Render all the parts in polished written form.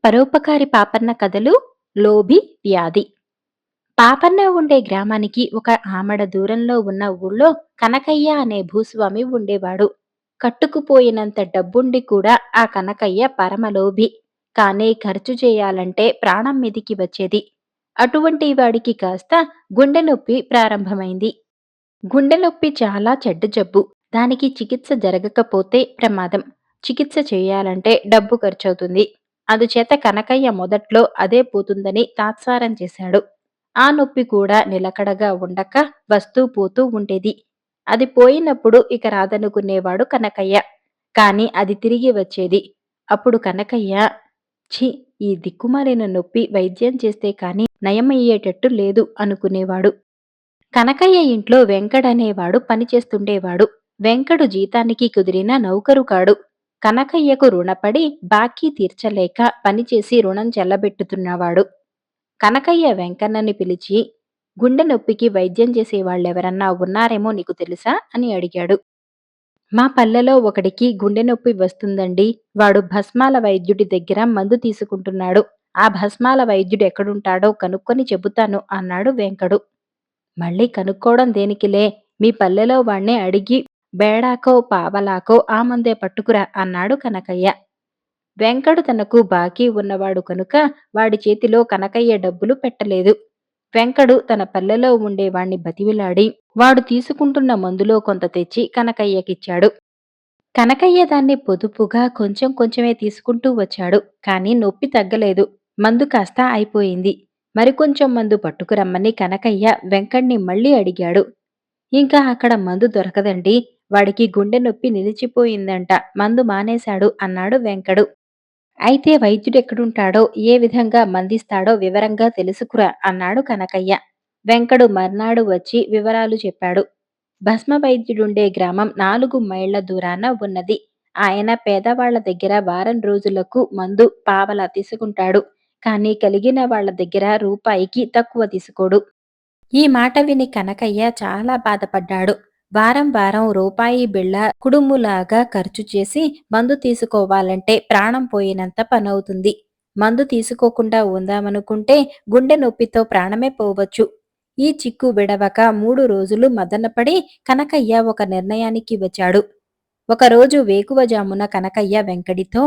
పరోపకారి పాపన్న కథలు లోభి వ్యాధి. పాపన్న ఉండే గ్రామానికి ఒక ఆమడ దూరంలో ఉన్న ఊళ్ళో కనకయ్య అనే భూస్వామి ఉండేవాడు. కట్టుకుపోయినంత డబ్బుండి కూడా ఆ కనకయ్య పరమలోభి. కానీ ఖర్చు చేయాలంటే ప్రాణం మీదికి వచ్చేది. అటువంటి వాడికి కాస్త గుండె నొప్పి ప్రారంభమైంది. గుండె నొప్పి చాలా చెడ్డ జబ్బు. దానికి చికిత్స జరగకపోతే ప్రమాదం. చికిత్స చేయాలంటే డబ్బు ఖర్చవుతుంది. అందుచేత కనకయ్య మొదట్లో అదే పోతుందని తాత్సారం చేశాడు. ఆ నొప్పి కూడా నిలకడగా ఉండక వస్తూ పోతూ ఉండేది. అది పోయినప్పుడు ఇక రాదనుకునేవాడు కనకయ్య. కాని అది తిరిగి వచ్చేది. అప్పుడు కనకయ్య, ఛీ, ఈ దిక్కుమాలిన నొప్పి వైద్యం చేస్తే కాని నయమయ్యేటట్టు లేదు అనుకునేవాడు. కనకయ్య ఇంట్లో వెంకడనేవాడు పనిచేస్తుండేవాడు. వెంకడు జీతానికి కుదిరిన నౌకరు కాడు. కనకయ్యకు రుణపడి బాకీ తీర్చలేక పనిచేసి రుణం చెల్లబెట్టుతున్నవాడు. కనకయ్య వెంకన్నని పిలిచి, గుండె నొప్పికి వైద్యం చేసేవాళ్ళెవరన్నా ఉన్నారేమో నీకు తెలుసా అని అడిగాడు. మా పల్లెలో ఒకడికి గుండె నొప్పి వస్తుందండి. వాడు భస్మాల వైద్యుడి దగ్గర మందు తీసుకుంటున్నాడు. ఆ భస్మాల వైద్యుడు ఎక్కడుంటాడో కనుక్కొని చెబుతాను అన్నాడు వెంకడు. మళ్ళీ కనుక్కోవడం దేనికిలే, మీ పల్లెలో వాణ్ణే అడిగి బేడాకో పావలాకో ఆ మందే పట్టుకురా అన్నాడు కనకయ్య. వెంకడు తనకు బాకీ ఉన్నవాడు కనుక వాడి చేతిలో కనకయ్య డబ్బులు పెట్టలేదు. వెంకడు తన పల్లెలో ఉండే వాణ్ణి బతిమిలాడి వాడు తీసుకుంటున్న మందులో కొంత తెచ్చి కనకయ్యకిచ్చాడు. కనకయ్య దాన్ని పొదుపుగా కొంచెం కొంచెమే తీసుకుంటూ వచ్చాడు. కాని నొప్పి తగ్గలేదు. మందు కాస్త అయిపోయింది. మరికొంచెం మందు పట్టుకురమ్మని కనకయ్య వెంకణ్ణి మళ్ళీ అడిగాడు. ఇంకా అక్కడ మందు దొరకదండి. వాడికి గుండె నొప్పి నిలిచిపోయిందంట. మందు మానేశాడు అన్నాడు వెంకడు. అయితే వైద్యుడెక్కడుంటాడో, ఏ విధంగా మందిస్తాడో వివరంగా తెలుసుకురా అన్నాడు కనకయ్య. వెంకడు మర్నాడు వచ్చి వివరాలు చెప్పాడు. భస్మ వైద్యుడుండే గ్రామం 4 మైళ్ల దూరాన ఉన్నది. ఆయన పేదవాళ్ల దగ్గర వారం రోజులకు మందు పావలా తీసుకుంటాడు. కానీ కలిగిన వాళ్ల దగ్గర రూపాయికి తక్కువ తీసుకోడు. ఈ మాట విని కనకయ్య చాలా బాధపడ్డాడు. వారం వారం రూపాయి బిళ్ళ కుడుములాగా ఖర్చు చేసి మందు తీసుకోవాలంటే ప్రాణం పోయినంత పనవుతుంది. మందు తీసుకోకుండా ఉందామనుకుంటే గుండె నొప్పితో ప్రాణమే పోవచ్చు. ఈ చిక్కు విడవక 3 రోజులు మదనపడి కనకయ్య ఒక నిర్ణయానికి వచ్చాడు. ఒకరోజు వేకువజామున కనకయ్య వెంకడితో,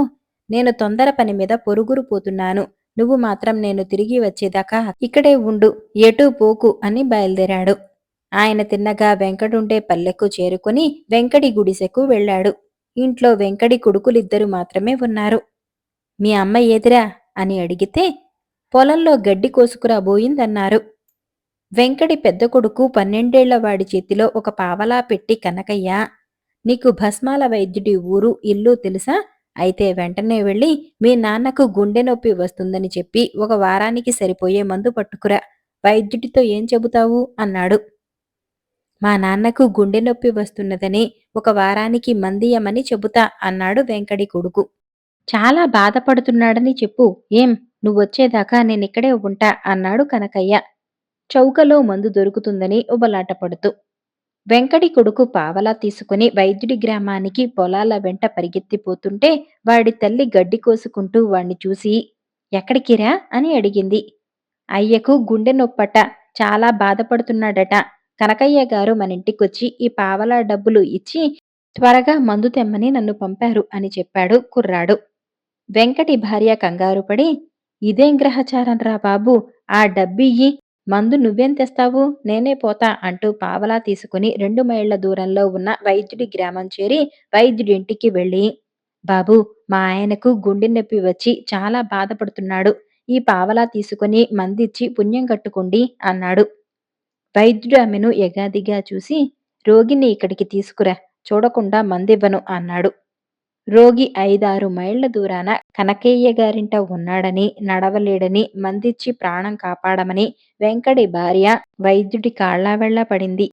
నేను తొందర పని మీద పొరుగురు పోతున్నాను. నువ్వు మాత్రం నేను తిరిగి వచ్చేదాకా ఇక్కడే ఉండు, ఎటూ పోకు అని బయలుదేరాడు. ఆయన తిన్నగా వెంకడుండే పల్లెకు చేరుకుని వెంకడి గుడిసెకు వెళ్ళాడు. ఇంట్లో వెంకడి కొడుకులిద్దరు మాత్రమే ఉన్నారు. మీ అమ్మ ఏదిరా అని అడిగితే, పొలంలో గడ్డి కోసుకురాబోయిందన్నారు. వెంకడి పెద్ద కొడుకు 12 వాడి చేతిలో ఒక పావలా పెట్టి కనకయ్య, నీకు భస్మాల వైద్యుడి ఊరు ఇల్లు తెలుసా? అయితే వెంటనే వెళ్ళి మీ నాన్నకు గుండె నొప్పి వస్తుందని చెప్పి ఒక వారానికి సరిపోయే మందు పట్టుకురా. వైద్యుడితో ఏం చెబుతావు అన్నాడు. మా నాన్నకు గుండె నొప్పి వస్తున్నదని ఒక వారానికి మందియమని చెబుతా అన్నాడు వెంకడి కొడుకు. చాలా బాధపడుతున్నాడని చెప్పు. ఏం, నువ్వొచ్చేదాకా నేనిక్కడే ఉంటా అన్నాడు కనకయ్య చౌకలో మందు దొరుకుతుందని ఉబలాట పడుతూ. వెంకడి కొడుకు పావలా తీసుకుని వైద్యుడి గ్రామానికి పొలాల వెంట పరిగెత్తిపోతుంటే వాడి తల్లి గడ్డి కోసుకుంటూ వాణ్ణి చూసి, ఎక్కడికిరా అని అడిగింది. అయ్యకు గుండె నొప్పట, చాలా బాధపడుతున్నాడట. కనకయ్య గారు మనింటికొచ్చి ఈ పావలా డబ్బులు ఇచ్చి త్వరగా మందు తెమ్మని నన్ను పంపారు అని చెప్పాడు కుర్రాడు. వెంకటి భార్య కంగారుపడి, ఇదేం గ్రహచారంరా బాబూ, ఆ డబ్బియ్యి, మందు నువ్వేం తెస్తావు, నేనే పోతా అంటూ పావలా తీసుకుని 2 మైళ్ల దూరంలో ఉన్న వైద్యుడి గ్రామం చేరి వైద్యుడింటికి వెళ్ళి, బాబూ, మా ఆయనకు గుండె నొప్పి వచ్చి చాలా బాధపడుతున్నాడు. ఈ పావలా తీసుకుని మందిచ్చి పుణ్యం కట్టుకోండి అన్నాడు. వైద్యుడు ఆమెను ఎగాదిగా చూసి, రోగిని ఇక్కడికి తీసుకురా, చూడకుండా మందివ్వను అన్నాడు. రోగి 5-6 మైళ్ల దూరాన కనకయ్య గారింట ఉన్నాడని, నడవలేడని మందిచ్చి ప్రాణం కాపాడమని వెంకడి భార్య వైద్యుడి కాళ్లావెళ్లా పడింది.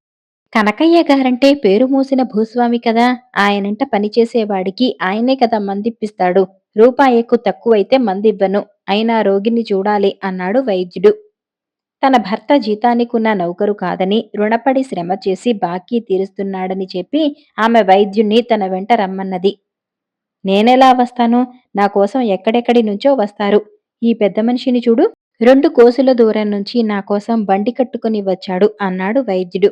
కనకయ్య గారంటే పేరు మోసిన భూస్వామి కదా, ఆయనంట పనిచేసేవాడికి ఆయనే కదా మందిప్పిస్తాడు. రూపాయకు తక్కువైతే మందివ్వను, అయినా రోగిని చూడాలి అన్నాడు వైద్యుడు. తన భర్త జీతానికున్న నౌకరు కాదని, రుణపడి శ్రమ చేసి బాకీ తీరుస్తున్నాడని చెప్పి ఆమె వైద్యుణ్ణి తన వెంట రమ్మన్నది. నేనెలా వస్తాను? నా కోసం ఎక్కడెక్కడి నుంచో వస్తారు. ఈ పెద్ద మనిషిని చూడు. 2 కోసుల దూరం నుంచి నా కోసం బండి కట్టుకుని వచ్చాడు అన్నాడు వైద్యుడు.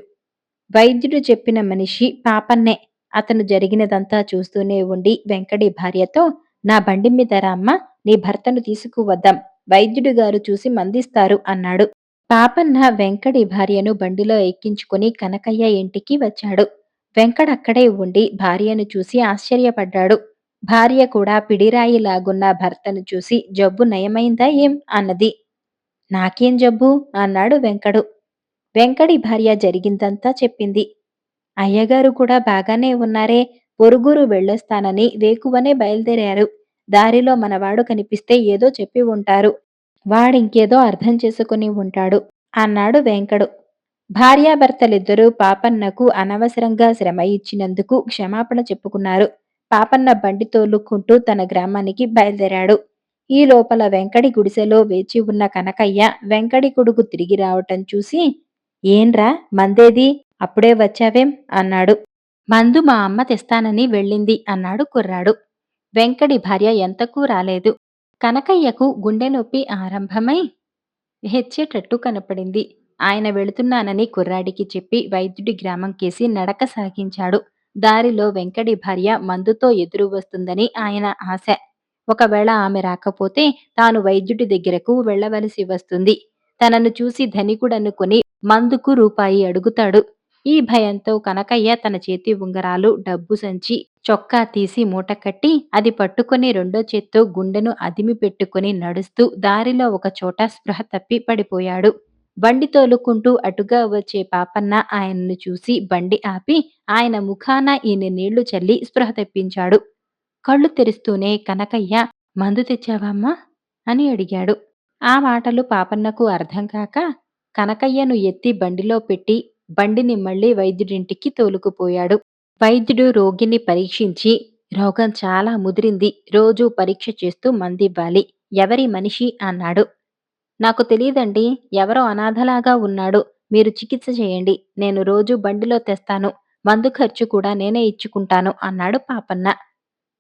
వైద్యుడు చెప్పిన మనిషి పాపన్నే. అతను జరిగినదంతా చూస్తూనే ఉండి వెంకడి భార్యతో, "నా బండి మీద రామ్మా, నీ భర్తను తీసుకువద్దాం. వైద్యుడు గారు చూసి మందిస్తారు" అన్నాడు. పాపన్న వెంకడి భార్యను బండిలో ఎక్కించుకుని కనకయ్య ఇంటికి వచ్చాడు. వెంకడక్కడే ఉండి భార్యను చూసి ఆశ్చర్యపడ్డాడు. భార్య కూడా పిడిరాయిలాగున్న భర్తను చూసి, "జబ్బు నయమైందా ఏం?" అన్నది. "నాకేం జబ్బు?" అన్నాడు వెంకడు. వెంకడి భార్య జరిగిందంతా చెప్పింది. అయ్యగారు కూడా బాగానే ఉన్నారే. పొరుగురు వెళ్ళొస్తానని వేకువనే బయలుదేరారు. దారిలో మనవాడు కనిపిస్తే ఏదో చెప్పి ఉంటారు. వాడింకేదో అర్థం చేసుకుని ఉంటాడు అన్నాడు వెంకడు. భార్యాభర్తలిద్దరూ పాపన్నకు అనవసరంగా శ్రమ ఇచ్చినందుకు క్షమాపణ చెప్పుకున్నారు. పాపన్న బండి తోలుకుంటూ తన గ్రామానికి బయలుదేరాడు. ఈ లోపల వెంకడి గుడిసెలో వేచి ఉన్న కనకయ్య వెంకడి కొడుకు తిరిగి రావటం చూసి, "ఏంరా మందేది? అప్పుడే వచ్చావేం?" అన్నాడు. "మందు మా అమ్మ తెస్తానని వెళ్ళింది" అన్నాడు కుర్రాడు. వెంకడి భార్య ఎంతకూ రాలేదు. కనకయ్యకు గుండె నొప్పి ఆరంభమై హెచ్చేటట్టు కనపడింది. ఆయన వెళుతున్నానని కుర్రాడికి చెప్పి వైద్యుడి గ్రామం కేసి నడక సాగించాడు. దారిలో వెంకడి భార్య మందుతో ఎదురు వస్తుందని ఆయన ఆశ. ఒకవేళ ఆమె రాకపోతే తాను వైద్యుడి దగ్గరకు వెళ్ళవలసి వస్తుంది. తనను చూసి ధనికుడనుకుని మందుకు రూపాయి అడుగుతాడు. ఈ భయంతో కనకయ్య తన చేతి ఉంగరాలు, డబ్బు సంచి, చొక్కా తీసి మూటకట్టి అది పట్టుకుని రెండో చేత్తో గుండెను అదిమి పెట్టుకుని నడుస్తూ దారిలో ఒక చోట స్పృహ తప్పి పడిపోయాడు. బండి తోలుకుంటూ అటుగా వచ్చే పాపన్న ఆయనను చూసి బండి ఆపి ఆయన ముఖాన ఈయన నీళ్లు చల్లి స్పృహ తెప్పించాడు. కళ్ళు తెరుస్తూనే కనకయ్య, "మందు తెచ్చావామ్మా?" అని అడిగాడు. ఆ మాటలు పాపన్నకు అర్థం కాక కనకయ్యను ఎత్తి బండిలో పెట్టి బండిని మళ్ళీ వైద్యుడింటికి తోలుకుపోయాడు. వైద్యుడు రోగిని పరీక్షించి, "రోగం చాలా ముదిరింది. రోజూ పరీక్ష చేస్తూ మందివ్వాలి. ఎవరి మనిషి?" అన్నాడు. "నాకు తెలీదండి. ఎవరో అనాథలాగా ఉన్నాడు. మీరు చికిత్స చేయండి. నేను రోజూ బండిలో తెస్తాను. మందు ఖర్చు కూడా నేనే ఇచ్చుకుంటాను" అన్నాడు పాపన్న.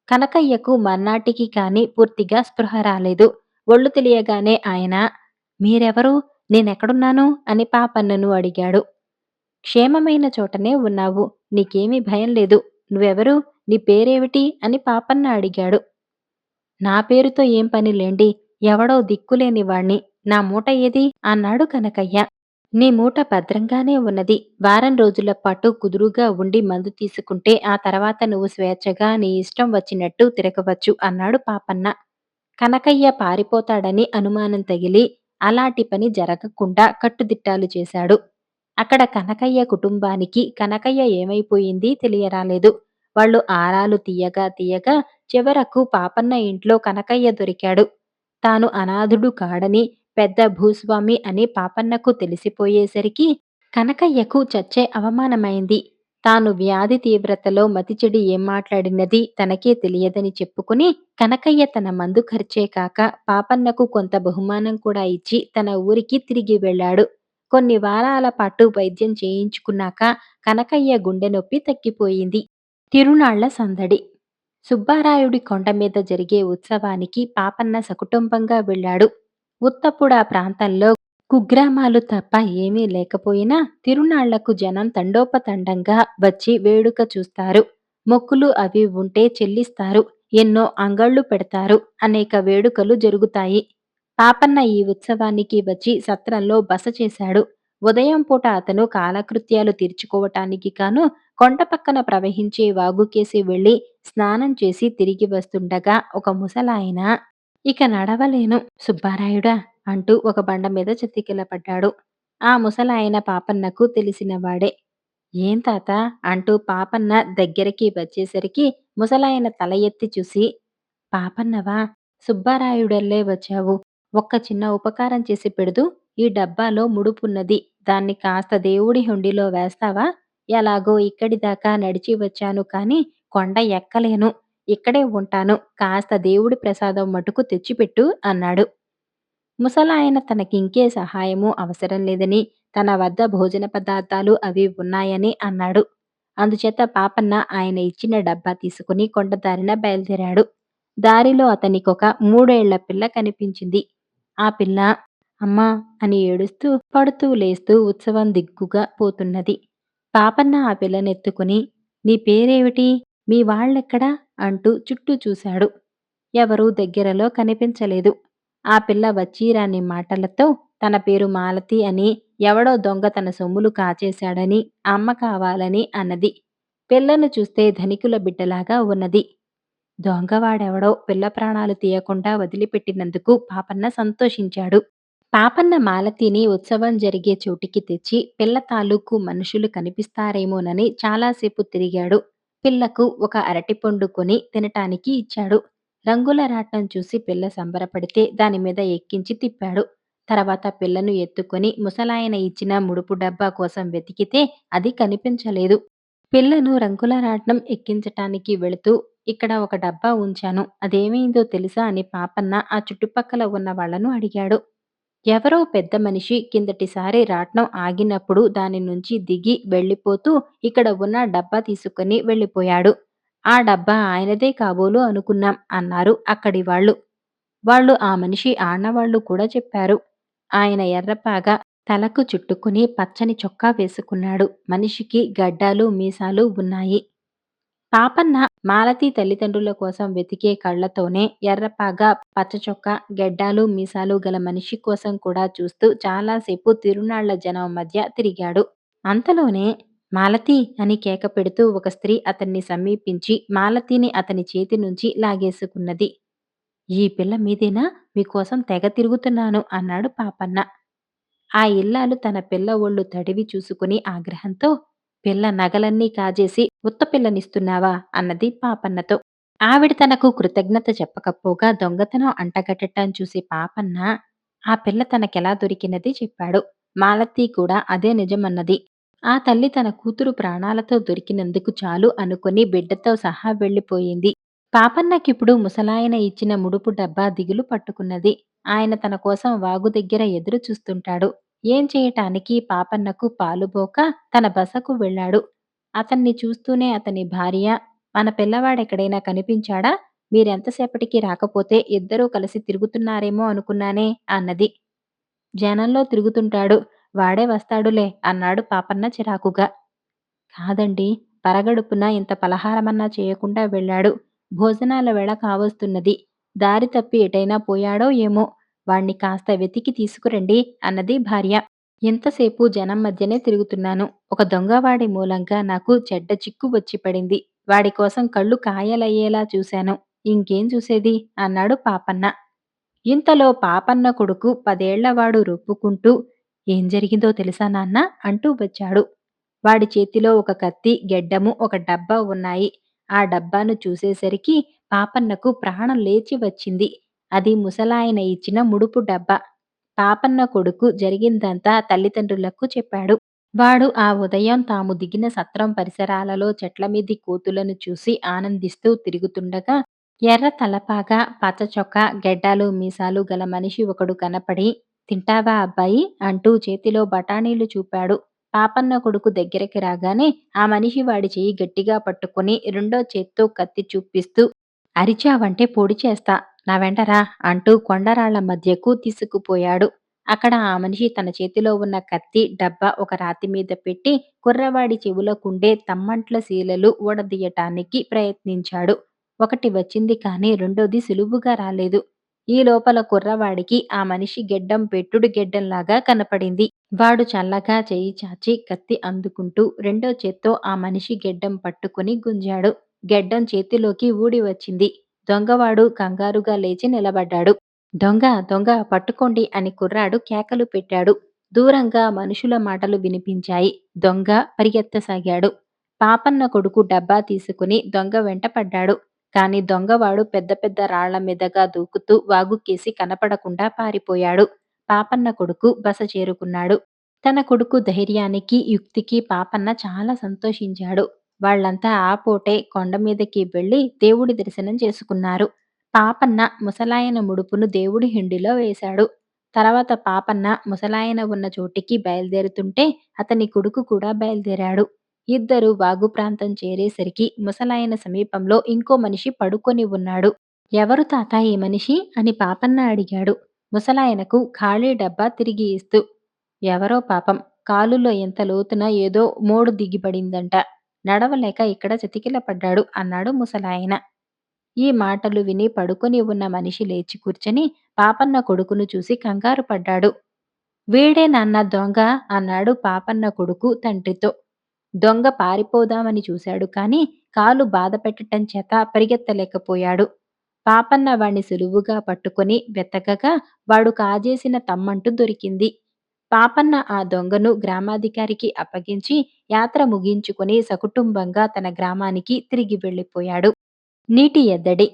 కనకయ్యకు మర్నాటికి కాని పూర్తిగా స్పృహ రాలేదు. ఒళ్ళు తెలియగానే ఆయన, "మీరెవరు? నేనెక్కడున్నాను?" అని పాపన్నను అడిగాడు. "క్షేమమైన చోటనే ఉన్నావు. నీకేమీ భయం లేదు. నువ్వెవరు? నీ పేరేమిటి?" అని పాపన్న అడిగాడు. "నా పేరుతో ఏం పనిలేండి. ఎవడో దిక్కులేని వాణ్ణి. నా మూట ఏది?" అన్నాడు కనకయ్య. "నీ మూట భద్రంగానే ఉన్నది. వారం రోజుల పాటు కుదురుగా ఉండి మందు తీసుకుంటే ఆ తర్వాత నువ్వు స్వేచ్ఛగా నీ ఇష్టం వచ్చినట్టు తిరగవచ్చు" అన్నాడు పాపన్న. కనకయ్య పారిపోతాడని అనుమానం తగిలి అలాంటి పని జరగకుండా కట్టుదిట్టాలు చేశాడు. అక్కడ కనకయ్య కుటుంబానికి కనకయ్య ఏమైపోయింది తెలియరాలేదు. వాళ్ళు ఆరాలు తీయగా తీయగా చివరకు పాపన్న ఇంట్లో కనకయ్య దొరికాడు. తాను అనాథుడు కాడని, పెద్ద భూస్వామి అని పాపన్నకు తెలిసిపోయేసరికి కనకయ్యకు చచ్చే అవమానమైంది. తాను వ్యాధి తీవ్రతలో మతిచెడి ఏం మాట్లాడినది తనకే తెలియదని చెప్పుకుని కనకయ్య తన మందు ఖర్చే కాక పాపన్నకు కొంత బహుమానం కూడా ఇచ్చి తన ఊరికి తిరిగి వెళ్ళాడు. కొన్ని వారాల పాటు వైద్యం చేయించుకున్నాక కనకయ్య గుండె నొప్పి తగ్గిపోయింది. తిరునాళ్ల సందడి. సుబ్బారాయుడి కొండ మీద జరిగే ఉత్సవానికి పాపన్న సకుటుంబంగా వెళ్ళాడు. ఉత్తప్పుడు ఆ ప్రాంతంలో కుగ్రామాలు తప్ప ఏమీ లేకపోయినా తిరునాళ్లకు జనం తండోపతండంగా వచ్చి వేడుక చూస్తారు. మొక్కులు అవి ఉంటే చెల్లిస్తారు. ఎన్నో అంగళ్ళు పెడతారు. అనేక వేడుకలు జరుగుతాయి. పాపన్న ఈ ఉత్సవానికి వచ్చి సత్రంలో బస చేశాడు. ఉదయం పూట అతను కాలకృత్యాలు తీర్చుకోవటానికి కాను కొండ పక్కన ప్రవహించే వాగుకేసి వెళ్లి స్నానం చేసి తిరిగి వస్తుండగా ఒక ముసలాయన, "ఇక నడవలేను సుబ్బారాయుడా" అంటూ ఒక బండ మీద చతికిలపడ్డాడు. ఆ ముసలాయన పాపన్నకు తెలిసినవాడే. "ఏం తాత" అంటూ పాపన్న దగ్గరికి వచ్చేసరికి ముసలాయన తల ఎత్తి చూసి, "పాపన్నవా? సుబ్బారాయుడల్లే వచ్చావు. ఒక్క చిన్న ఉపకారం చేసి పెడుదు. ఈ డబ్బాలో ముడుపున్నది. దాన్ని కాస్త దేవుడి హుండీలో వేస్తావా? ఎలాగో ఇక్కడి దాకా నడిచి వచ్చాను కాని కొండ ఎక్కలేను. ఇక్కడే ఉంటాను. కాస్త దేవుడి ప్రసాదం మటుకు తెచ్చిపెట్టు" అన్నాడు. ముసలాయన తనకింకే సహాయమూ అవసరం లేదని, తన వద్ద భోజన పదార్థాలు అవి ఉన్నాయని అన్నాడు. అందుచేత పాపన్న ఆయన ఇచ్చిన డబ్బా తీసుకుని కొండదారిన బయలుదేరాడు. దారిలో అతనికొక 3 ఏళ్ల పిల్ల కనిపించింది. ఆ పిల్ల అమ్మా అని ఏడుస్తూ, పడుతూ లేస్తూ ఉత్సవం దిగ్గుగా పోతున్నది. పాపన్న ఆ పిల్లనెత్తుకుని నీ పేరేమిటి? మీ వాళ్ళెక్కడా? అంటూ చుట్టూ చూశాడు. ఎవరూ దగ్గరలో కనిపించలేదు. ఆ పిల్ల వచ్చిరాని మాటలతో తన పేరు మాలతి అని, ఎవడో దొంగ తన సొమ్ములు కాజేశాడని, అమ్మ కావాలని అన్నది. పిల్లను చూస్తే ధనికుల బిడ్డలాగా ఉన్నది. దొంగవాడెవడో పిల్ల ప్రాణాలు తీయకుండా వదిలిపెట్టినందుకు పాపన్న సంతోషించాడు. పాపన్న మాలతిని ఉత్సవం జరిగే చోటికి తెచ్చి పిల్ల తాలూకు మనుషులు కనిపిస్తారేమోనని చాలాసేపు తిరిగాడు. పిల్లకు ఒక అరటిపండు కొని తినటానికి ఇచ్చాడు. రంగుల రాట్నం చూసి పిల్ల సంబరపడితే దానిమీద ఎక్కించి తిప్పాడు. తర్వాత పిల్లను ఎత్తుకొని ముసలాయన ఇచ్చిన ముడుపు డబ్బా కోసం వెతికితే అది కనిపించలేదు. పిల్లను రంగుల రాట్నం ఎక్కించటానికి వెళుతూ ఇక్కడ ఒక డబ్బా ఉంచాను. అదేమైందో తెలుసా అని పాపన్న ఆ చుట్టుపక్కల ఉన్న వాళ్ళను అడిగాడు. ఎవరో పెద్ద మనిషి కిందటిసారి రాట్నం ఆగినప్పుడు దాని నుంచి దిగి వెళ్ళిపోతూ ఇక్కడ ఉన్న డబ్బా తీసుకుని వెళ్ళిపోయాడు. ఆ డబ్బా ఆయనదే కాబోలు అనుకున్నాం అన్నారు అక్కడి వాళ్ళు. వాళ్ళు ఆ మనిషి ఆనవాళ్లు కూడా చెప్పారు. ఆయన ఎర్రపాగా తలకు చుట్టుకుని పచ్చని చొక్కా వేసుకున్నాడు. మనిషికి గడ్డాలు మీసాలు ఉన్నాయి. పాపన్న మాలతి తల్లిదండ్రుల కోసం వెతికే కళ్ళతోనే ఎర్రపాగా, పచ్చచొక్కా, గెడ్డాలు, మీసాలు గల మనిషి కోసం కూడా చూస్తూ చాలాసేపు తిరునాళ్ల జనం మధ్య తిరిగాడు. అంతలోనే మాలతి అని కేక పెడుతూ ఒక స్త్రీ అతన్ని సమీపించి మాలతిని అతని చేతి నుంచి లాగేసుకున్నది. ఈ పిల్ల మీదేనా? మీకోసం తెగ తిరుగుతున్నాను అన్నాడు పాపన్న. ఆ ఇల్లాలు తన పిల్ల ఒళ్ళు తడివి చూసుకుని ఆగ్రహంతో పిల్ల నగలన్నీ కాజేసి ఉత్త పిల్లనిస్తున్నావా అన్నది పాపన్నతో. ఆవిడ తనకు కృతజ్ఞత చెప్పకపోగా దొంగతనం అంటగట్టటం చూసి పాపన్న ఆ పిల్ల తనకెలా దొరికినది చెప్పాడు. మాలతి కూడా అదే నిజమన్నది. ఆ తల్లి తన కూతురు ప్రాణాలతో దొరికినందుకు చాలు అనుకుని బిడ్డతో సహా వెళ్ళిపోయింది. పాపన్నకిప్పుడు ముసలాయన ఇచ్చిన ముడుపు డబ్బా దిగులు పట్టుకున్నది. ఆయన తన కోసం వాగు దగ్గర ఎదురు చూస్తుంటాడు. ఏం చేయటానికి పాపన్నకు పాలుబోక తన బసకు వెళ్ళాడు. అతన్ని చూస్తూనే అతని భార్య, మన పిల్లవాడెక్కడైనా కనిపించాడా? మీరెంతసేపటికి రాకపోతే ఇద్దరూ కలిసి తిరుగుతున్నారేమో అనుకున్నానే అన్నది. జనంలో తిరుగుతుంటాడు. వాడే వస్తాడులే అన్నాడు పాపన్న చిరాకుగా. కాదండి. పరగడుపున ఇంత పలహారమన్నా చేయకుండా వెళ్ళాడు. భోజనాల వేళ కావస్తున్నది. దారి తప్పి ఎటైనా పోయాడో ఏమో! వాణ్ణి కాస్త వెతికి తీసుకురండి అన్నది భార్య. ఇంతసేపు జనం మధ్యనే తిరుగుతున్నాను. ఒక దొంగవాడి మూలంగా నాకు చెడ్డ చిక్కు వచ్చి పడింది. వాడి కోసం కళ్ళు కాయలయ్యేలా చూశాను. ఇంకేం చూసేది? అన్నాడు పాపన్న. ఇంతలో పాపన్న కొడుకు 10 ఏళ్లవాడు రొప్పుకుంటూ ఏం జరిగిందో తెలుసా నాన్నా? అంటూ వచ్చాడు. వాడి చేతిలో ఒక కత్తి, గెడ్డము, ఒక డబ్బా ఉన్నాయి. ఆ డబ్బాను చూసేసరికి పాపన్నకు ప్రాణం లేచి వచ్చింది. అది ముసలాయన ఇచ్చిన ముడుపు డబ్బా. పాపన్న కొడుకు జరిగిందంతా తల్లిదండ్రులకు చెప్పాడు. వాడు ఆ ఉదయం తాము దిగిన సత్రం పరిసరాలలో చెట్లమీది కోతులను చూసి ఆనందిస్తూ తిరుగుతుండగా ఎర్ర తలపాగా, పచ్చ చొక్కా, గెడ్డాలు, మీసాలు గల మనిషి ఒకడు కనపడి తింటావా అబ్బాయి అంటూ చేతిలో బఠానీలు చూపాడు. పాపన్న కొడుకు దగ్గరికి రాగానే ఆ మనిషి వాడి చెయ్యి గట్టిగా పట్టుకుని రెండో చేత్తో కత్తి చూపిస్తూ అరిచావంటే పొడి చేస్తా నా వెంట రా అంటూ కొండరాళ్ల మధ్యకు తీసుకుపోయాడు. అక్కడ ఆ మనిషి తన చేతిలో ఉన్న కత్తి, డబ్బా ఒక రాతి మీద పెట్టి కుర్రవాడి చెవులకుండే తమ్మంట్ల శీలలు ఊడదీయటానికి ప్రయత్నించాడు. ఒకటి వచ్చింది కానీ రెండోది సులువుగా రాలేదు. ఈ లోపల కుర్రవాడికి ఆ మనిషి గెడ్డం పెట్టుడు గెడ్డంలాగా కనపడింది. వాడు చల్లగా చెయ్యి చాచి కత్తి అందుకుంటూ రెండో చేత్తో ఆ మనిషి గెడ్డం పట్టుకుని గుంజాడు. గెడ్డం చేతిలోకి ఊడి వచ్చింది. దొంగవాడు కంగారుగా లేచి నిలబడ్డాడు. దొంగ దొంగ పట్టుకోండి అని కుర్రాడు కేకలు పెట్టాడు. దూరంగా మనుషుల మాటలు వినిపించాయి. దొంగ పరిగెత్తసాగాడు. పాపన్న కొడుకు డబ్బా తీసుకుని దొంగ వెంట పడ్డాడు. కాని దొంగవాడు పెద్ద పెద్ద రాళ్ల మీదగా దూకుతూ వాగుకేసి కనపడకుండా పారిపోయాడు. పాపన్న కొడుకు బస చేరుకున్నాడు. తన కొడుకు ధైర్యానికి, యుక్తికి పాపన్న చాలా సంతోషించాడు. వాళ్ళంతా ఆ పూటే కొండమీదకి వెళ్లి దేవుడి దర్శనం చేసుకున్నారు. పాపన్న ముసలాయన ముడుపును దేవుడి హుండీలో వేశాడు. తర్వాత పాపన్న ముసలాయన ఉన్న చోటికి బయలుదేరుతుంటే అతని కొడుకు కూడా బయలుదేరాడు. ఇద్దరు వాగు ప్రాంతం చేరేసరికి ముసలాయన సమీపంలో ఇంకో మనిషి పడుకొని ఉన్నాడు. ఎవరు తాత ఈ మనిషి అని పాపన్న అడిగాడు. ముసలాయనకు ఖాళీ డబ్బా తిరిగి ఇస్తూ. ఎవరో పాపం కాలులో ఎంత లోతున ఏదో మోడు దిగిపడిందంట. నడవలేక ఇక్కడ చతికిలపడ్డాడు అన్నాడు ముసలాయన. ఈ మాటలు విని పడుకొని ఉన్న మనిషి లేచి కూర్చొని పాపన్న కొడుకును చూసి కంగారు పడ్డాడు. వీడే నాన్న దొంగ అన్నాడు పాపన్న కొడుకు తండ్రితో. దొంగ పారిపోదామని చూశాడు కాని కాలు బాధ పెట్టటం చేత పరిగెత్తలేకపోయాడు. పాపన్న వాణ్ణి సులువుగా పట్టుకొని వెతకగా వాడు కాజేసిన తమ్మంటూ దొరికింది. పాపన్న ఆ దొంగను గ్రామాధికారికి అప్పగించి యాత్ర ముగించుకొని సకుటుంబంగా తన గ్రామానికి తిరిగి వెళ్ళిపోయాడు. నీటి ఎద్దడి.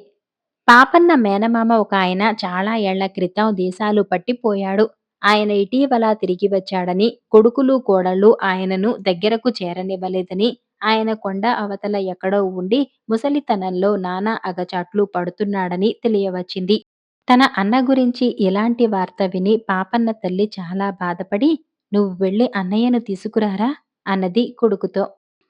పాపన్న మేనమామ ఒకాయన చాలా ఏళ్ల క్రితం దేశాలు పట్టిపోయాడు. ఆయన ఇటీవల తిరిగి వచ్చాడని, కొడుకులు కోడళ్ళు ఆయనను దగ్గరకు చేరనివ్వలేదని, ఆయన కొండ అవతల ఎక్కడో ఉండి ముసలితనంలో నానా అగచాట్లు పడుతున్నాడని తెలియవచ్చింది. తన అన్న గురించి ఇలాంటి వార్త విని పాపన్న తల్లి చాలా బాధపడి, "నువ్వు వెళ్ళి అన్నయ్యను తీసుకురారా" అన్నది కొడుకుతో.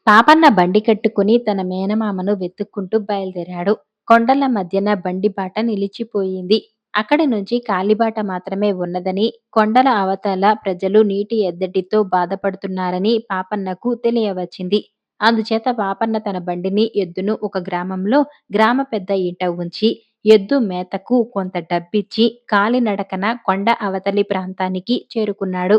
పాపన్న బండి కట్టుకుని తన మేనమామను వెతుక్కుంటూ బయలుదేరాడు. కొండల మధ్యన బండి బాట నిలిచిపోయింది. అక్కడి నుంచి కాలిబాట మాత్రమే ఉన్నదని, కొండల అవతల ప్రజలు నీటి ఎద్దడితో బాధపడుతున్నారని పాపన్నకు తెలియవచ్చింది. అందుచేత పాపన్న తన బండిని ఎద్దును ఒక గ్రామంలో గ్రామ పెద్ద ఇంట ఉంచి, ఎద్దు మేతకు కొంత డబ్బిచ్చి కాలినడకన కొండ అవతలి ప్రాంతానికి చేరుకున్నాడు.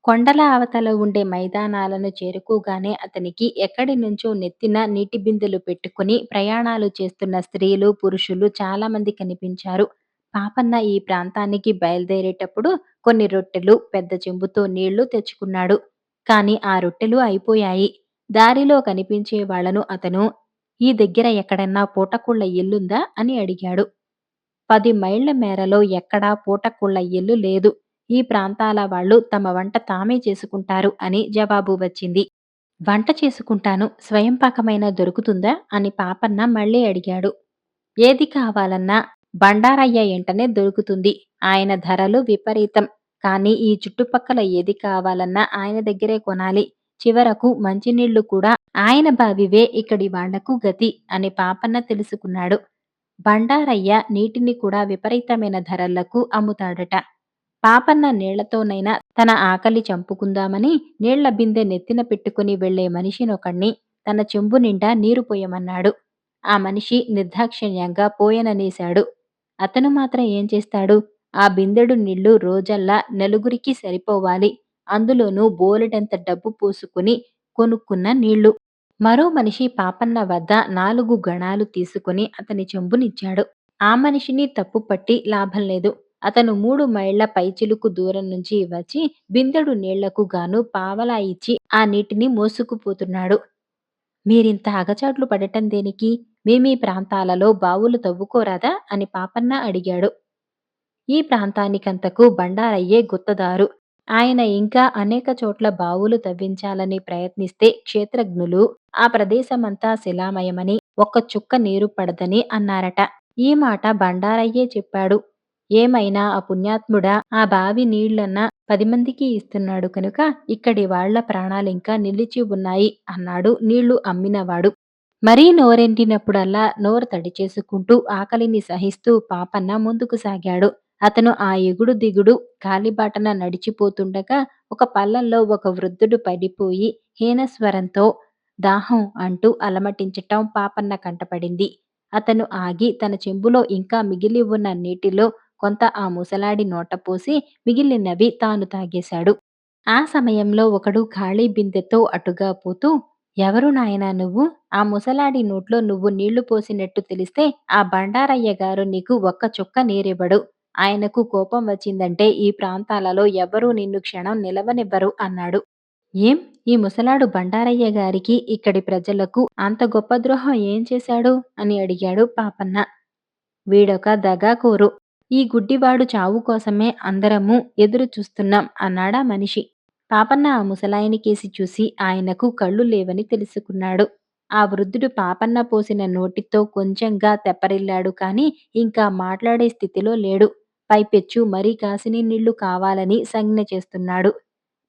కొండల అవతల ఉండే మైదానాలను చేరుకోగానే అతనికి ఎక్కడి నుంచో నెత్తిన నీటి బిందెలు పెట్టుకుని ప్రయాణాలు చేస్తున్న స్త్రీలు, పురుషులు చాలామంది కనిపించారు. పాపన్న ఈ ప్రాంతానికి బయలుదేరేటప్పుడు కొన్ని రొట్టెలు, పెద్ద చెంబుతో నీళ్లు తెచ్చుకున్నాడు. కాని ఆ రొట్టెలు అయిపోయాయి. దారిలో కనిపించే వాళ్లను అతను, "ఈ దగ్గర ఎక్కడన్నా పూటకుళ్ళ ఇల్లుందా" అని అడిగాడు. 10 మైళ్ల మేరలో ఎక్కడా పూటకుళ్ళ ఇల్లు లేదు. ఈ ప్రాంతాల వాళ్ళు తమ వంట తామే చేసుకుంటారు అని జవాబు వచ్చింది. వంట చేసుకుంటాను, స్వయంపాకమైనా దొరుకుతుందా అని పాపన్న మళ్ళీ అడిగాడు. ఏది కావాలన్నా బండారయ్య ఎంటనే దొరుకుతుంది. ఆయన ధరలు విపరీతం. కానీ ఈ చుట్టుపక్కల ఏది కావాలన్నా ఆయన దగ్గరే కొనాలి. చివరకు మంచినీళ్లు కూడా ఆయన బావివే ఇక్కడి వాళ్లకు గతి అని పాపన్న తెలుసుకున్నాడు. బండారయ్య నీటిని కూడా విపరీతమైన ధరలకు అమ్ముతాడట. పాపన్న నీళ్లతోనైనా తన ఆకలి చంపుకుందామని నీళ్ల బిందె నెత్తిన పెట్టుకుని వెళ్లే మనిషినొకణ్ణి తన చెంబు నిండా నీరు పోయమన్నాడు. ఆ మనిషి నిర్దాక్షిణ్యంగా పోయననేశాడు. అతను మాత్రం ఏం చేస్తాడు? ఆ బిందెడు నీళ్లు రోజల్లా నలుగురికి సరిపోవాలి. అందులోనూ బోలెడంత డబ్బు పోసుకుని కొనుక్కున్న నీళ్లు. మరో మనిషి పాపన్న వద్ద 4 గణాలు తీసుకుని అతని చెంబునిచ్చాడు. ఆ మనిషిని తప్పుపట్టి లాభం లేదు. అతను 3 మైళ్ల పైచిలుకు దూరం నుంచి వచ్చి బిందెడు నీళ్లకు గాను పావలా ఇచ్చి ఆ నీటిని మోసుకుపోతున్నాడు. మీరింత అగచాట్లు పడటం దేనికి? మేమీ ప్రాంతాలలో బావులు తవ్వుకోరాదా అని పాపన్న అడిగాడు. ఈ ప్రాంతానికంతకు బండారయ్యే గుత్తదారు. ఆయన ఇంకా అనేక చోట్ల బావులు తవ్వించాలని ప్రయత్నిస్తే క్షేత్రజ్ఞులు ఆ ప్రదేశమంతా శిలామయమని, ఒక్క చుక్క నీరు పడదని అన్నారట. ఈ మాట బండారయ్యే చెప్పాడు. ఏమైనా ఆ పుణ్యాత్ముడా ఆ బావి నీళ్లన్నా 10 మందికి ఇస్తున్నాడు కనుక ఇక్కడి వాళ్ల ప్రాణాలింకా నిలిచి ఉన్నాయి అన్నాడు నీళ్లు అమ్మినవాడు. మరీ నోరెండినప్పుడల్లా నోరు తడి చేసుకుంటూ ఆకలిని సహిస్తూ పాపన్న ముందుకు సాగాడు. అతను ఆ ఎగుడు దిగుడు కాలిబాటన నడిచిపోతుండగా ఒక పల్లంలో ఒక వృద్ధుడు పడిపోయి హీనస్వరంతో దాహం అంటూ అలమటించటం పాపన్న కంటపడింది. అతను ఆగి తన చెంబులో ఇంకా మిగిలి ఉన్న నీటిలో కొంత ఆ ముసలాడి నోట పోసి మిగిలినవి తాను తాగేశాడు. ఆ సమయంలో ఒకడు ఖాళీ బిందెతో అటుగా పోతూ, "ఎవరు నాయనా నువ్వు? ఆ ముసలాడి నోట్లో నువ్వు నీళ్లు పోసినట్టు తెలిస్తే ఆ బండారయ్య గారు నీకు ఒక్క చుక్క నీరివ్వడు. ఆయనకు కోపం వచ్చిందంటే ఈ ప్రాంతాలలో ఎవ్వరూ నిన్ను క్షణం నిలవనివ్వరు" అన్నాడు. "ఏం? ఈ ముసలాడు బండారయ్య గారికి ఇక్కడి ప్రజలకు అంత గొప్ప ద్రోహం ఏం చేశాడు" అని అడిగాడు పాపన్న. "వీడొక దగాకోరు. ఈ గుడ్డివాడు చావు కోసమే అందరమూ ఎదురు చూస్తున్నాం" అన్నాడా మనిషి. పాపన్న ఆ ముసలాయనికేసి చూసి ఆయనకు కళ్ళు లేవని తెలుసుకున్నాడు. ఆ వృద్ధుడు పాపన్న పోసిన నోటితో కొంచెంగా తెప్పరిల్లాడు కాని ఇంకా మాట్లాడే స్థితిలో లేడు. పైపెచ్చు మరీ కాసిని నీళ్లు కావాలని సంజ్ఞ చేస్తున్నాడు.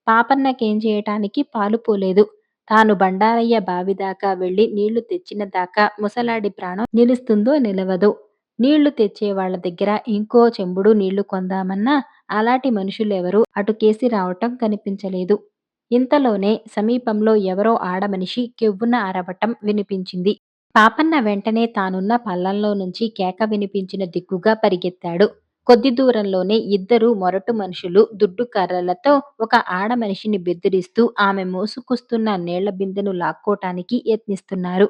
పాపన్నకేం చేయటానికి పాలుపోలేదు. తాను బండారయ్య బావి దాకా వెళ్లి నీళ్లు తెచ్చిన దాకా ముసలాడి ప్రాణం నిలుస్తుందో నిలవదో. నీళ్లు తెచ్చే వాళ్ళ దగ్గర ఇంకో చెంబుడు నీళ్లు కొందామన్నా అలాంటి మనుషులెవరూ అటుకేసి రావటం కనిపించలేదు. ఇంతలోనే సమీపంలో ఎవరో ఆడమనిషి కెవ్వున అరవటం వినిపించింది. పాపన్న వెంటనే తానున్న పల్లంలో నుంచి కేక వినిపించిన దిక్కుగా పరిగెత్తాడు. కొద్ది దూరంలోనే ఇద్దరు మొరటు మనుషులు దుడ్డు కర్రలతో ఒక ఆడమనిషిని బెదిరిస్తూ ఆమె మోసుకొస్తున్న నీళ్ల బిందెను లాక్కోటానికి యత్నిస్తున్నారు.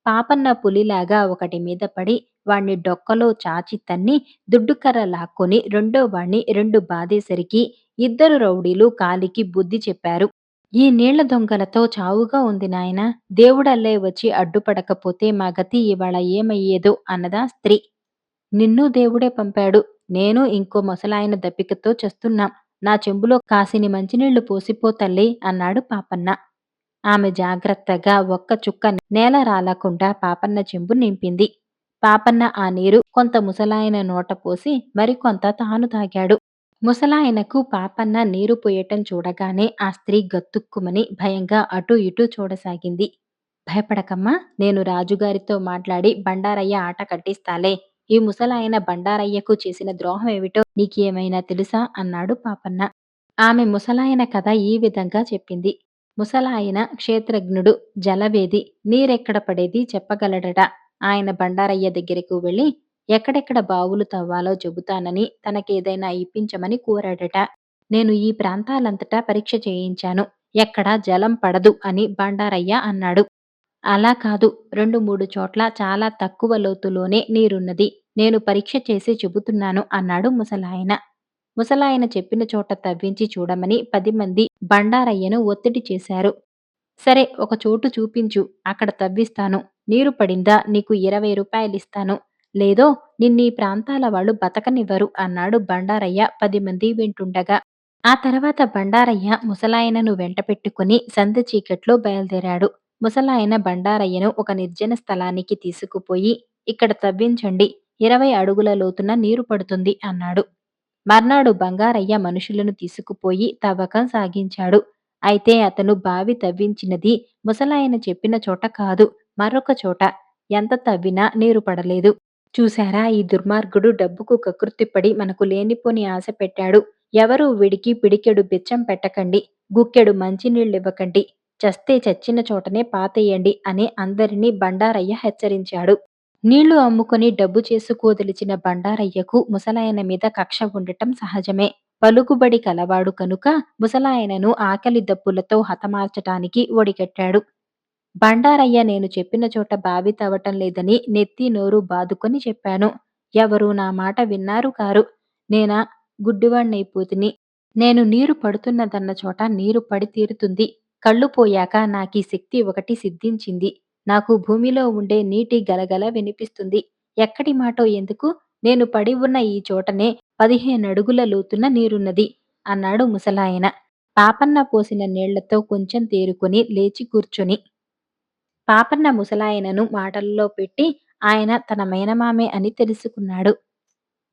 పాపన్న పులిలాగా ఒకటి మీద పడి వాణ్ణి డొక్కలో చాచి తన్ని దుడ్డుకర్ర లాక్కొని రెండో వాణ్ణి రెండు బాదేసరికి ఇద్దరు రౌడీలు కాలికి బుద్ధి చెప్పారు. ఈ నీళ్ల దొంగలతో చావుగా ఉంది నాయనా! దేవుడల్లే వచ్చి అడ్డుపడకపోతే మా గతి ఇవాళ ఏమయ్యేదో అన్నదా స్త్రీ. నిన్నూ దేవుడే పంపాడు. నేను ఇంకో ముసలాయన దప్పికతో చస్తున్నాం. నా చెంబులో కాసిని మంచినీళ్లు పోసిపో తల్లీ అన్నాడు పాపన్న. ఆమె జాగ్రత్తగా ఒక్క చుక్క నేల రాలకుండా పాపన్న చెంబు నింపింది. పాపన్న ఆ నీరు కొంత ముసలాయన నోట పోసి మరికొంత తాను తాగాడు. ముసలాయనకు పాపన్న నీరు పొయ్యటం చూడగానే ఆ స్త్రీ గతుక్కుమని భయంగా అటూ ఇటూ చూడసాగింది. భయపడకమ్మా, నేను రాజుగారితో మాట్లాడి బండారయ్య ఆట కట్టిస్తాలే. ఈ ముసలాయన బండారయ్యకు చేసిన ద్రోహమేమిటో నీకేమైనా తెలుసా అన్నాడు పాపన్న. ఆమె ముసలాయన కథ ఈ విధంగా చెప్పింది. ముసలాయన క్షేత్రజ్ఞుడు, జలవేది, నీరెక్కడ పడేది చెప్పగలడట. ఆయన బండారయ్య దగ్గరకు వెళ్ళి ఎక్కడెక్కడ బావులు తవ్వాలో చెబుతానని తనకేదైనా ఇప్పించమని కోరాడట. నేను ఈ ప్రాంతాలంతటా పరీక్ష చేయించాను. ఎక్కడా జలం పడదు అని బండారయ్య అన్నాడు. అలా కాదు, 2, 3 చోట్ల చాలా తక్కువ లోతులోనే నీరున్నది. నేను పరీక్ష చేసి చెబుతున్నాను అన్నాడు ముసలాయన. ముసలాయన చెప్పిన చోట తవ్వించి చూడమని 10 మంది బండారయ్యను ఒత్తిడి చేశారు. సరే, ఒక చోటు చూపించు, అక్కడ తవ్విస్తాను. నీరు పడిందా నీకు 20 రూపాయలిస్తాను. లేదో నిన్నీ ప్రాంతాల వాళ్ళు బతకనివ్వరు అన్నాడు బండారయ్య 10 మంది వింటుండగా. ఆ తర్వాత బండారయ్య ముసలాయనను వెంటపెట్టుకుని సందె చీకట్లో బయలుదేరాడు. ముసలాయన బండారయ్యను ఒక నిర్జన స్థలానికి తీసుకుపోయి ఇక్కడ తవ్వించండి, 20 అడుగుల లోతున నీరు పడుతుంది అన్నాడు. మర్నాడు బంగారయ్య మనుషులను తీసుకుపోయి తవ్వకం సాగించాడు. అయితే అతను బావి తవ్వించినది ముసలాయన చెప్పిన చోట కాదు, మరొక చోట. ఎంత తవ్వినా నీరు పడలేదు. చూశారా, ఈ దుర్మార్గుడు డబ్బుకు కకృతిపడి మనకు లేనిపోని ఆశ పెట్టాడు. ఎవరూ వీడికి పిడికెడు బిచ్చం పెట్టకండి, గుక్కెడు మంచినీళ్ళివ్వకండి, చస్తే చచ్చిన చోటనే పాతేయండి అని అందరినీ బండారయ్య హెచ్చరించాడు. నీళ్లు అమ్ముకొని డబ్బు చేసుకోదలిచిన బండారయ్యకు ముసలాయన మీద కక్ష ఉండటం సహజమే. పలుకుబడి కలవాడు కనుక ముసలాయనను ఆకలి దప్పులతో హతమార్చటానికి ఒడిగట్టాడు. బండారయ్య నేను చెప్పిన చోట బావి తవ్వటం లేదని నెత్తి నోరు బాదుకొని చెప్పాను. ఎవరూ నా మాట విన్నారు కారు. నేనా గుడ్డివాణ్ణైపోతిని. నేను నీరు పడుతున్నదన్న చోట నీరు పడి తీరుతుంది. కళ్ళు పోయాక నాకీ శక్తి ఒకటి సిద్ధించింది. నాకు భూమిలో ఉండే నీటి గలగల వినిపిస్తుంది. ఎక్కడి మాటో ఎందుకు, నేను పడి ఉన్న ఈ చోటనే 15 అడుగుల లోతున నీరున్నది అన్నాడు ముసలాయన. పాపన్న పోసిన నీళ్లతో కొంచెం తేరుకొని లేచి కూర్చొని పాపన్న ముసలాయనను మాటల్లో పెట్టి ఆయన తన మేనమామే అని తెలుసుకున్నాడు.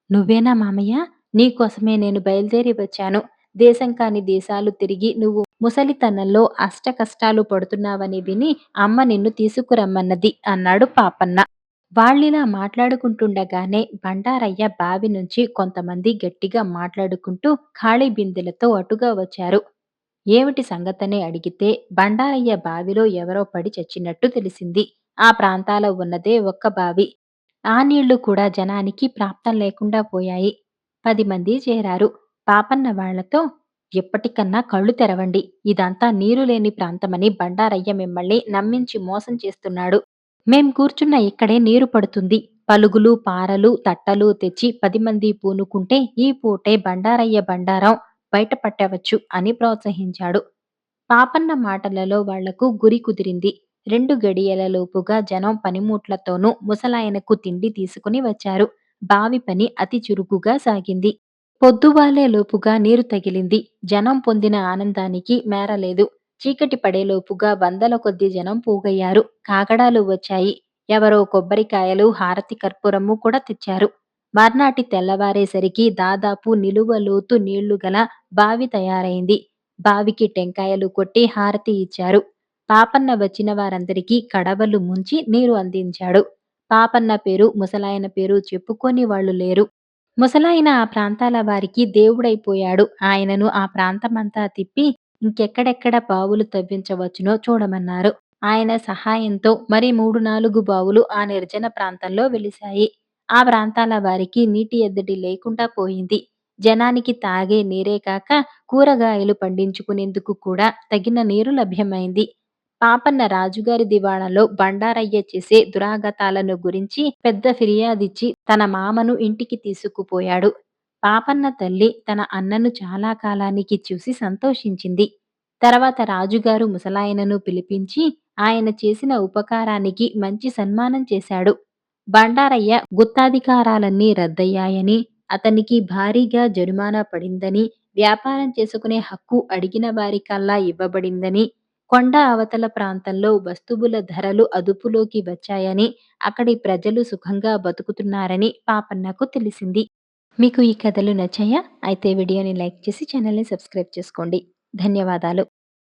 నువ్వేనా మామయ్య? నీకోసమే నేను బయలుదేరి వచ్చాను. దేశం కాని దేశాలు తిరిగి నువ్వు ముసలితనంలో అష్టకష్టాలు పడుతున్నావని విని అమ్మ నిన్ను తీసుకురమ్మన్నది అన్నాడు పాపన్న. వాళ్ళిలా మాట్లాడుకుంటుండగానే బండారయ్య బావి నుంచి కొంతమంది గట్టిగా మాట్లాడుకుంటూ ఖాళీ బిందెలతో అటుగా వచ్చారు. ఏమిటి సంగతని అడిగితే బండారయ్య బావిలో ఎవరో పడి చచ్చినట్టు తెలిసింది. ఆ ప్రాంతాలో ఉన్నదే ఒక్క బావి. ఆ నీళ్లు కూడా జనానికి ప్రాప్తం లేకుండా పోయాయి. 10 మంది చేరారు. పాపన్న వాళ్లతో ఎప్పటికన్నా కళ్ళు తెరవండి. ఇదంతా నీరు లేని ప్రాంతమని బండారయ్య మిమ్మల్ని నమ్మించి మోసం చేస్తున్నాడు. మేం కూర్చున్న ఇక్కడే నీరు పడుతుంది. పలుగులు, పారలు, తట్టలు తెచ్చి 10 మంది పూనుకుంటే ఈ పూటే బండారయ్య బండారం బయట పట్టవచ్చు అని ప్రోత్సహించాడు. పాపన్న మాటలలో వాళ్లకు గురి కుదిరింది. 2 గడియలలోపుగా జనం పనిముట్లతోనూ ముసలాయనకు తిండి తీసుకుని వచ్చారు. బావి పని అతి చురుకుగా సాగింది. పొద్దువాలే లోపుగా నీరు తగిలింది. జనం పొందిన ఆనందానికి మేరలేదు. చీకటి పడేలోపుగా వందల కొద్దీ జనం పోగయ్యారు. కాగడాలు వచ్చాయి. ఎవరో కొబ్బరికాయలు, హారతి కర్పూరము కూడా తెచ్చారు. మర్నాటి తెల్లవారేసరికి దాదాపు నిలువ లోతు నీళ్లు గల బావి తయారైంది. బావికి టెంకాయలు కొట్టి హారతి ఇచ్చారు. పాపన్న వచ్చిన వారందరికీ కడవలు ముంచి నీరు అందించాడు. పాపన్న పేరు, ముసలాయన పేరు చెప్పుకోని వాళ్ళు లేరు. ముసలాయన ఆ ప్రాంతాల వారికి దేవుడైపోయాడు. ఆయనను ఆ ప్రాంతమంతా తిప్పి ఇంకెక్కడెక్కడ బావులు తవ్వించవచ్చునో చూడమన్నారు. ఆయన సహాయంతో మరి 3, 4 బావులు ఆ నిర్జన ప్రాంతంలో వెలిశాయి. ఆ ప్రాంతాల వారికి నీటి ఎద్దడి లేకుండా పోయింది. జనానికి తాగే నీరే కాక కూరగాయలు పండించుకునేందుకు కూడా తగిన నీరు లభ్యమైంది. పాపన్న రాజుగారి దివాణంలో బండారయ్య చేసే దురాగతాలను గురించి పెద్ద ఫిర్యాదిచ్చి తన మామను ఇంటికి తీసుకుపోయాడు. పాపన్న తల్లి తన అన్నను చాలా కాలానికి చూసి సంతోషించింది. తర్వాత రాజుగారు ముసలాయనను పిలిపించి ఆయన చేసిన ఉపకారానికి మంచి సన్మానం చేశాడు. బండారయ్య గుత్తాధికారాలన్నీ రద్దయ్యాయని, అతనికి భారీగా జరిమానా పడిందని, వ్యాపారం చేసుకునే హక్కు అడిగిన వారికల్లా ఇవ్వబడిందని, కొండ అవతల ప్రాంతంలో వస్తువుల ధరలు అదుపులోకి వచ్చాయని, అక్కడి ప్రజలు సుఖంగా బతుకుతున్నారని పాపన్నకు తెలిసింది. మీకు ఈ కథలు నచ్చాయా? అయితే వీడియోని లైక్ చేసి ఛానల్‌ని సబ్స్క్రైబ్ చేసుకోండి. ధన్యవాదాలు.